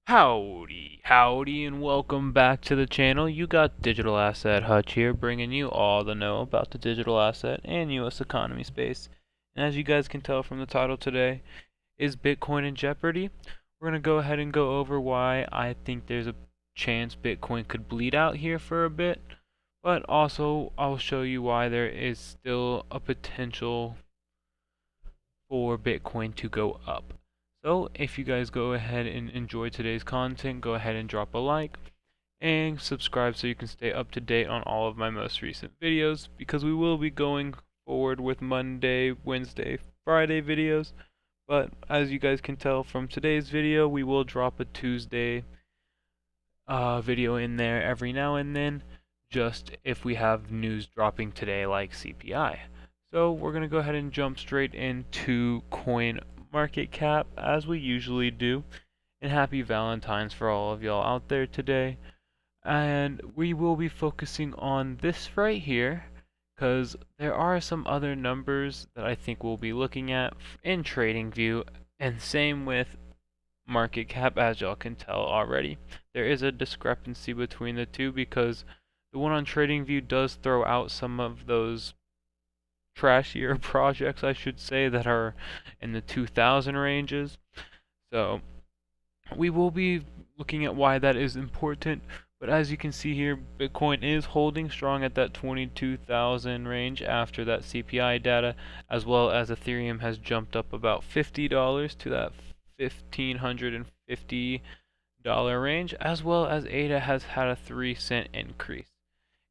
Howdy, and welcome back to the channel. You got Digital Asset Hutch here, bringing you all the know about the digital asset and U.S. economy space. And as you guys can tell from the title today, is Bitcoin in jeopardy? We're going to go ahead and go over why I think there's a chance Bitcoin could bleed out here for a bit, but also I'll show you why there is still a potential for Bitcoin to go up. So if you guys go ahead and enjoy today's content, go ahead and drop a like and subscribe so you can stay up to date on all of my most recent videos, because we will be going forward with Monday, Wednesday, Friday videos. But as you guys can tell from today's video, we will drop a Tuesday video in there every now and then, just if we have news dropping today like CPI. So we're going to go ahead and jump straight into CoinMarketCap as we usually do. And happy Valentine's for all of y'all out there today. And we will be focusing on this right here, because there are some other numbers that I think we'll be looking at in TradingView, and same with market cap, as y'all can tell already. There is a discrepancy between the two, because the one on TradingView does throw out some of those trashier projects, I should say, that are in the 2000 ranges. So we will be looking at why that is important. But as you can see here, Bitcoin is holding strong at that 22,000 range after that CPI data, as well as Ethereum has jumped up about $50 to that $1,550 range, as well as ADA has had a 3-cent increase.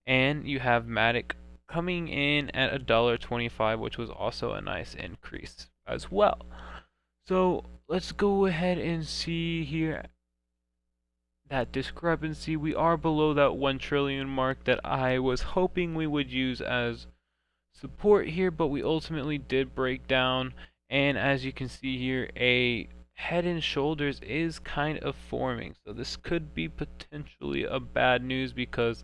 And you have Matic coming in at $1.25, which was also a nice increase as well. So let's go ahead and see here that discrepancy. We are below that 1 trillion mark that I was hoping we would use as support here, but we ultimately did break down. And as you can see here, a head and shoulders is kind of forming. So this could be potentially a bad news, because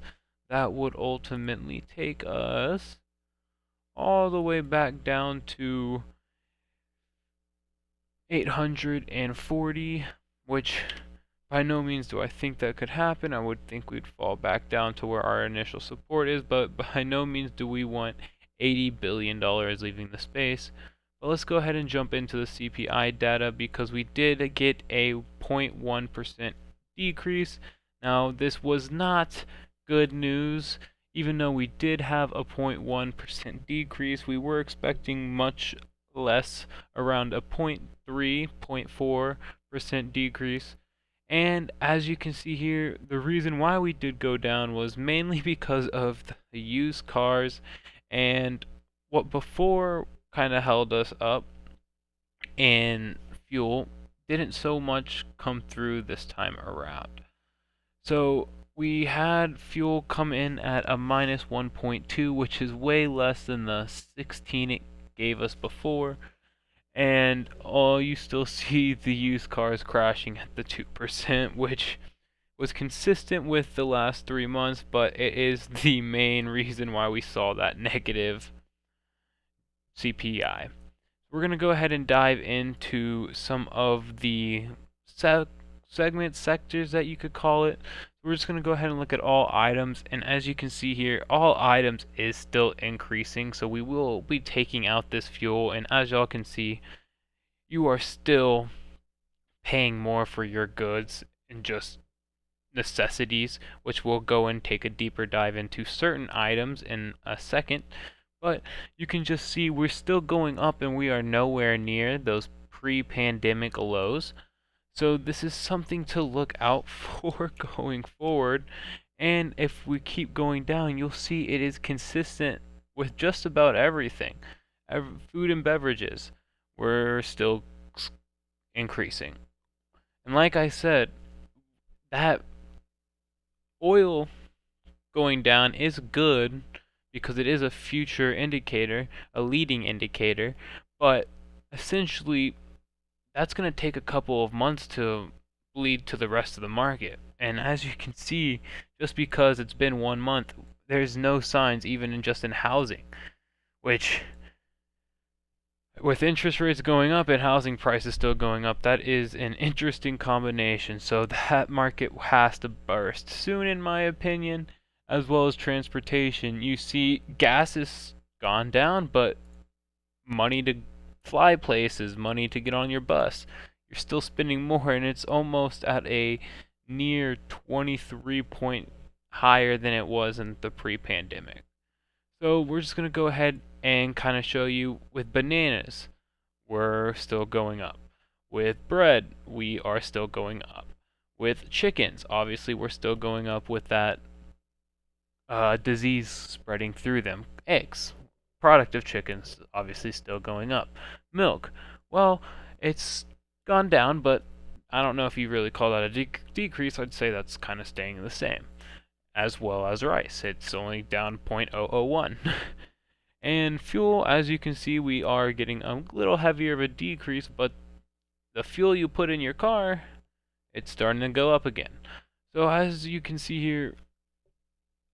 that would ultimately take us all the way back down to 840, which by no means do I think that could happen. I would think we'd fall back down to where our initial support is, but by no means do we want $80 billion leaving the space. But let's go ahead and jump into the CPI data, because we did get a 0.1% decrease. Now this was not good news. Even though we did have a 0.1% decrease, we were expecting much less, around a 0.3, 0.4% decrease. And as you can see here, the reason why we did go down was mainly because of the used cars, and what before kind of held us up in fuel didn't so much come through this time around. So we had fuel come in at a minus 1.2, which is way less than the 16 it gave us before. And you still see the used cars crashing at the 2%, which was consistent with the last 3 months, but it is the main reason why we saw that negative CPI. We're going to go ahead and dive into some of the sectors that you could call it. We're just going to go ahead and look at all items, and as you can see here, all items is still increasing, so we will be taking out this fuel, and as y'all can see, you are still paying more for your goods and just necessities, which we'll go and take a deeper dive into certain items in a second. But you can just see we're still going up, and we are nowhere near those pre-pandemic lows. So this is something to look out for going forward. And if we keep going down, you'll see it is consistent with just about everything. Food and beverages, we're still increasing. And like I said, that oil going down is good, because it is a future indicator, a leading indicator, but essentially that's going to take a couple of months to bleed to the rest of the market. And as you can see, just because it's been 1 month, there's no signs even in just in housing, which With interest rates going up and housing prices still going up, that is an interesting combination. So that market has to burst soon, in my opinion, as well as transportation. You see, gas has gone down, but money to fly places, money to get on your bus, you're still spending more, and it's almost at a near 23 point higher than it was in the pre-pandemic. So we're just going to go ahead and kind of show you with bananas, we're still going up. With bread, we are still going up. With chickens, obviously we're still going up with that disease spreading through them. Eggs, product of chickens, obviously still going up. Milk, well, it's gone down, but I don't know if you really call that a decrease. I'd say that's kind of staying the same. As well as rice, it's only down 0.001. And fuel, as you can see, we are getting a little heavier of a decrease, but the fuel you put in your car, it's starting to go up again. So as you can see here,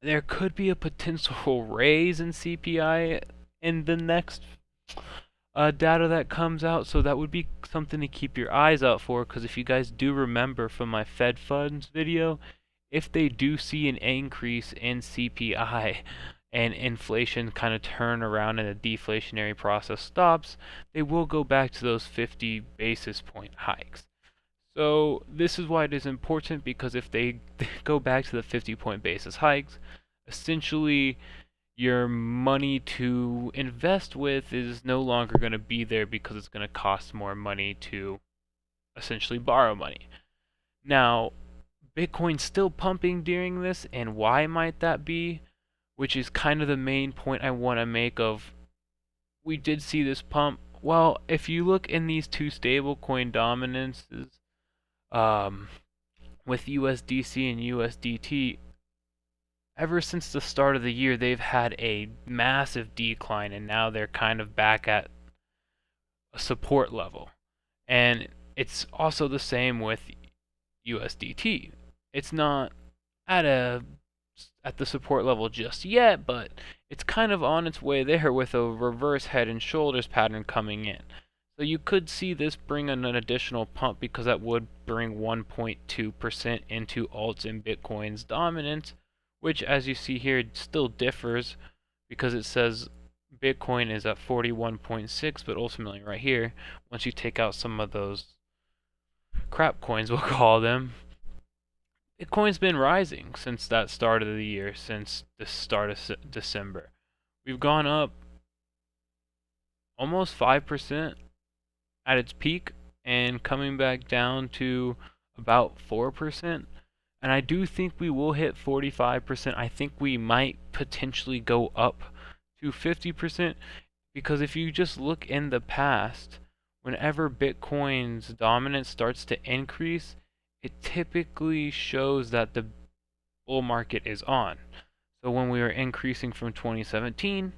there could be a potential raise in CPI in the next data that comes out, so that would be something to keep your eyes out for, because if you guys do remember from my Fed funds video, if they do see an increase in CPI and inflation kind of turn around and the deflationary process stops, they will go back to those 50 basis point hikes. So this is why it is important, because if they go back to the 50 point basis hikes, essentially your money to invest with is no longer going to be there, because it's going to cost more money to essentially borrow money. Now, Bitcoin's still pumping during this, and why might that be? Which is kind of the main point I want to make of, we did see this pump. Well, if you look in these two stablecoin dominances, with USDC and USDT, ever since the start of the year, they've had a massive decline, and now they're kind of back at a support level. And it's also the same with USDT. It's not at the support level just yet, but it's kind of on its way there with a reverse head and shoulders pattern coming in. So you could see this bring an additional pump, because that would bring 1.2% into alts and Bitcoin's dominance, which, as you see here, still differs, because it says Bitcoin is at 41.6, but ultimately right here, once you take out some of those crap coins, we'll call them, Bitcoin's been rising since that start of the year, since the start of December. We've gone up almost 5% at its peak, and coming back down to about 4%. And I do think we will hit 45%. I think we might potentially go up to 50%, because if you just look in the past, whenever Bitcoin's dominance starts to increase, it typically shows that the bull market is on. So when we were increasing from 2017,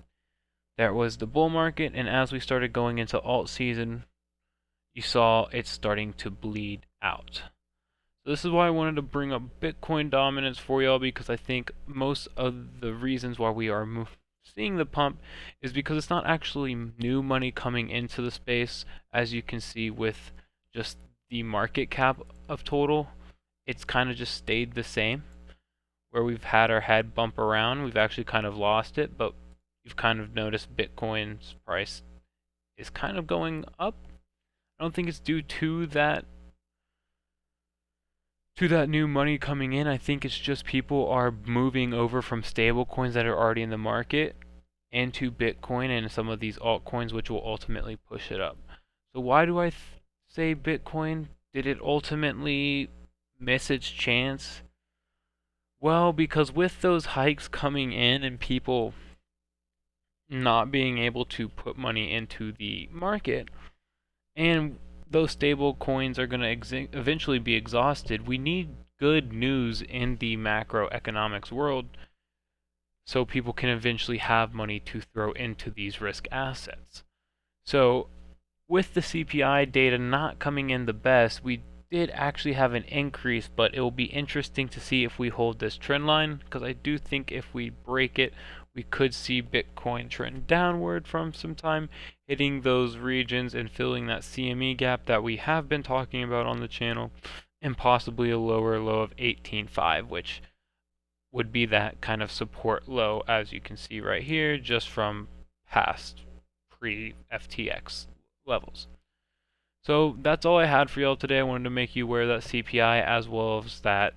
there was the bull market, and as we started going into alt season, you saw it starting to bleed out. So this is why I wanted to bring up Bitcoin dominance for y'all, because I think most of the reasons why we are seeing the pump is because it's not actually new money coming into the space. As you can see with just the market cap of total, it's kind of just stayed the same. Where we've had our head bump around, we've actually kind of lost it, but you've kind of noticed Bitcoin's price is kind of going up. I don't think it's due to that new money coming in. I think it's just people are moving over from stable coins that are already in the market into Bitcoin and some of these altcoins, which will ultimately push it up. So why do I say Bitcoin? Did it ultimately miss its chance? Well, because with those hikes coming in and people not being able to put money into the market, and those stable coins are going to eventually be exhausted, we need good news in the macroeconomics world so people can eventually have money to throw into these risk assets. So with the CPI data not coming in the best, we did actually have an increase, but it will be interesting to see if we hold this trend line, because I do think if we break it, we could see Bitcoin trend downward from some time, hitting those regions and filling that CME gap that we have been talking about on the channel, and possibly a lower low of 18.5, which would be that kind of support low, as you can see right here, just from past pre-FTX levels. So that's all I had for y'all today. I wanted to make you aware of that CPI as well as that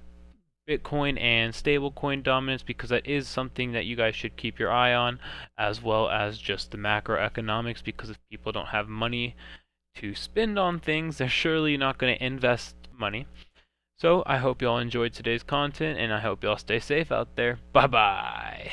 Bitcoin and stablecoin dominance, because that is something that you guys should keep your eye on, as well as just the macroeconomics, because if people don't have money to spend on things, they're surely not going to invest money. So I hope y'all enjoyed today's content, and I hope y'all stay safe out there. Bye bye.